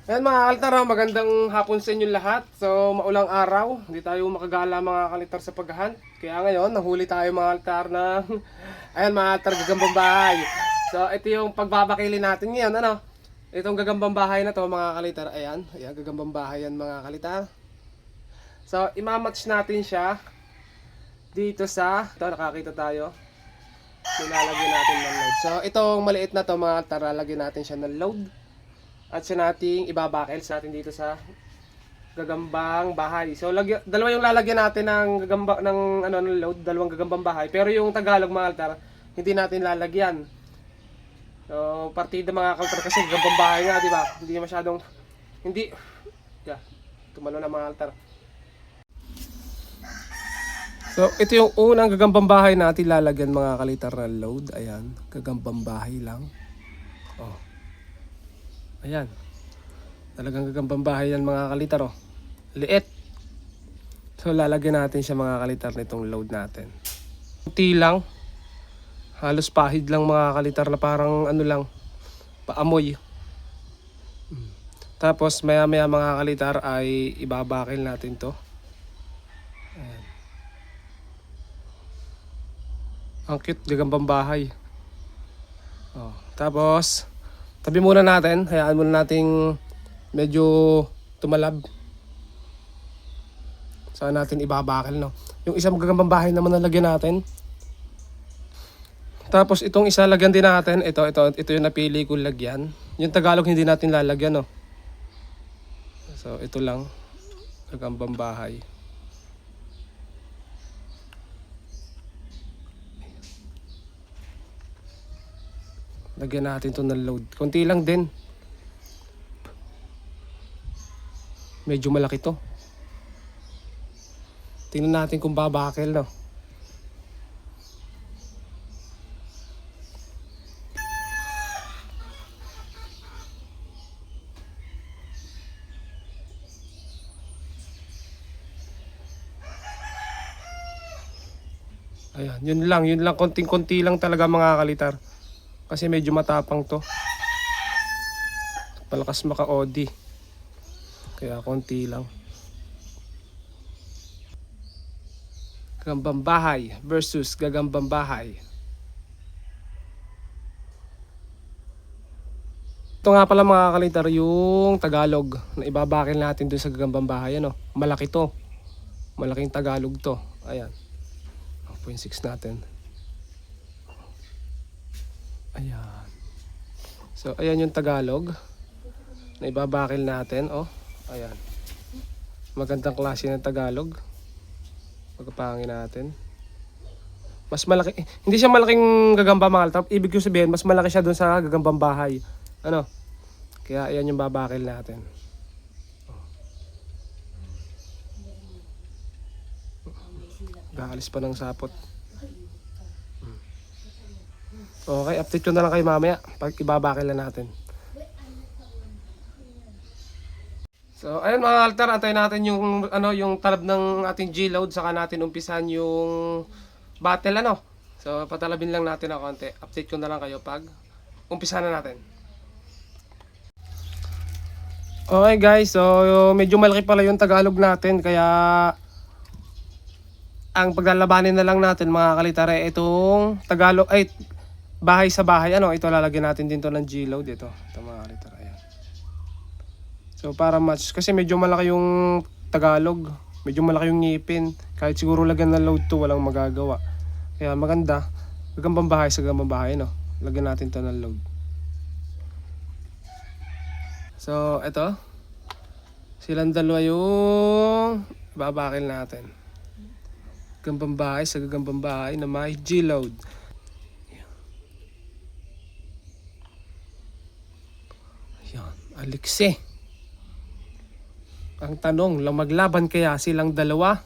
Ayan mga kalitar, magandang hapon sa inyo lahat. So maulang araw, hindi tayo makagala mga kalitar sa paghahunt. Kaya ngayon, nahuli tayo mga kalitar na ayan mga kalitar, gagambang bahay. So ito yung pagbabakili natin ngayon, ano? Itong gagambang bahay na to mga kalitar, ayan, ayan gagambang bahay yan mga kalitar. So imamatch natin siya dito sa, ito nakakita tayo. Nilalagyan natin ng load. So itong maliit na to mga kalitar, lalagyan natin siya ng load. At siya nating ibabakels natin dito sa gagambang bahay. So dalawa yung lalagyan natin ng gagamba ng load, dalawang gagambang bahay. Pero yung Tagalog mga kaltar, hindi natin lalagyan. So partida mga kaltar kasi gagambang bahay nga, di ba? Hindi masyadong tumalo na mga kaltar. So ito yung unang gagambang bahay natin lalagyan mga kalitar na load. Ayan, gagambang bahay lang. Oh. Ayan. Talagang gagambang bahay yan mga kalitar, oh. Liit. So lalagyan natin siya mga kalitar nitong load natin. Kunti lang. Halos pahid lang mga kalitar na parang ano lang, paamoy. Tapos maya maya mga kalitar ay ibabakil natin to. Ayan. Ang cute, gagambang bahay. Oh, tapos tabi muna natin, hayaan muna nating medyo tumalab. Saan natin ibabakal, no? Yung isang magagambang bahay naman nalagyan natin. Tapos itong isa lagyan din natin, ito yung napili ko lagyan. Yung Tagalog hindi natin lalagyan, no? So ito lang, gagambang bahay. Lagyan natin to ng load. Konti lang din. Medyo malaki to. Tingnan natin kung babakil, no? Ayan, yun lang, konting-konti lang talaga mga kalitar. Kasi medyo matapang to. Palakas maka-OD. Kaya konti lang. Gagambang bahay versus gagambang bahay. Ito nga pala mga kalitar yung Tagalog na ibabakil natin dun sa gagambang bahay. Ano? Malaki to. Malaking Tagalog to. Ayan. 0.6 natin. Ayan. So ayan yung Tagalog na ibabakil natin. Oh. Ayan. Magandang klase ng Tagalog. Pagkapangin natin. Mas malaki. Hindi siya malaking gagamba mga kaltar. Ibig ko sabihin, mas malaki siya dun sa gagambang bahay. Ano? Kaya ayan yung babakil natin. Gaalis pa ng sapot. Okay, update ko na lang kayo mamaya pag ibabakil na natin. So, ayun mga altar, antayin natin yung yung talab ng ating G-load, saka natin umpisan yung battle ano. So, patalabin lang natin ng konti. Update ko na lang kayo pag umpisa na natin. Okay guys, so medyo malaki pala yung Tagalog natin kaya ang paglalabanin na lang natin mga kalitar ay itong Tagalog ay bahay sa bahay, ano, ito lalagyan natin din to ng G-load ito mga kalitar, ayan. So para match, kasi medyo malaki yung Tagalog, medyo malaki yung ngipin, kahit siguro lagyan ng load to walang magagawa. Kaya maganda, gagambang bahay sa gagambang bahay, no? Lagyan natin to ng load. So ito, silang dalawa yung babakil natin. Gagambang bahay sa gagambang bahay na may G-load. Aliksi. Ang tanong, maglaban kaya silang dalawa?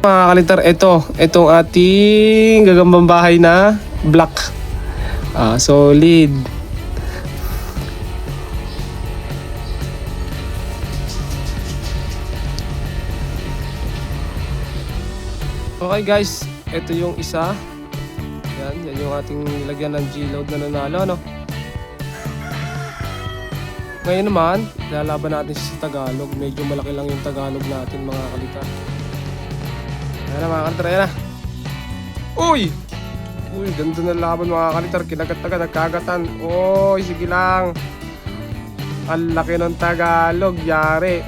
Mga kalitar, itong ating gagambang bahay na black. Solid. Okay guys, ito yung isa. Yan yung ating nilagyan ng G-load na nanalo, no? Ngayon naman, lalaban natin sa Tagalog. Medyo malaki lang yung Tagalog natin, mga kalitar. Ayan na mga kalitar, ayan na. Uy! Uy, ganda na laban mga kalitar. Kinagat-tagat, nagkagatan. Uy, sige lang. Ang laki ng Tagalog, yari.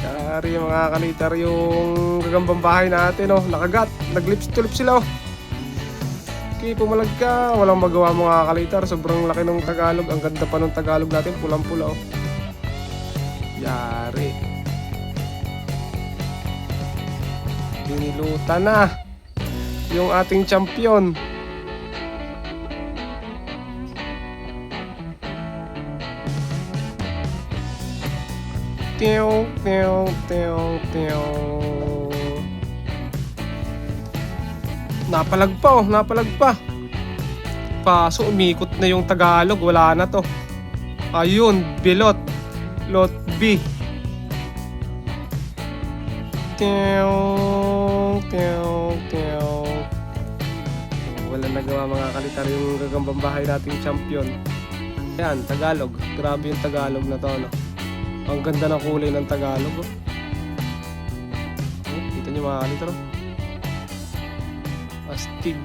Yari mga kalitar yung gagambang bahay natin, oh. Nakagat, naglips to lips sila, oh. Okay, pumalag ka. Walang magawa mga kalitar. Sobrang laki ng Tagalog. Ang ganda pa ng Tagalog natin. Pulang-pula, oh. Yari. Binilutan na yung ating champion. Tew, tew, tew, tew. Napalag pa, oh, napalag pa. Kaso umikot na yung Tagalog, wala na to. Ayun, bilot. Lot B. Tew, tew, tew. Wala nagawa mga kalitar yung gagambang bahay nating champion. Ayan, Tagalog. Grabe yung Tagalog na to, no? Ang ganda ng kulay ng Tagalog, oh. Kita nyo mga kalitar, oh. Astig.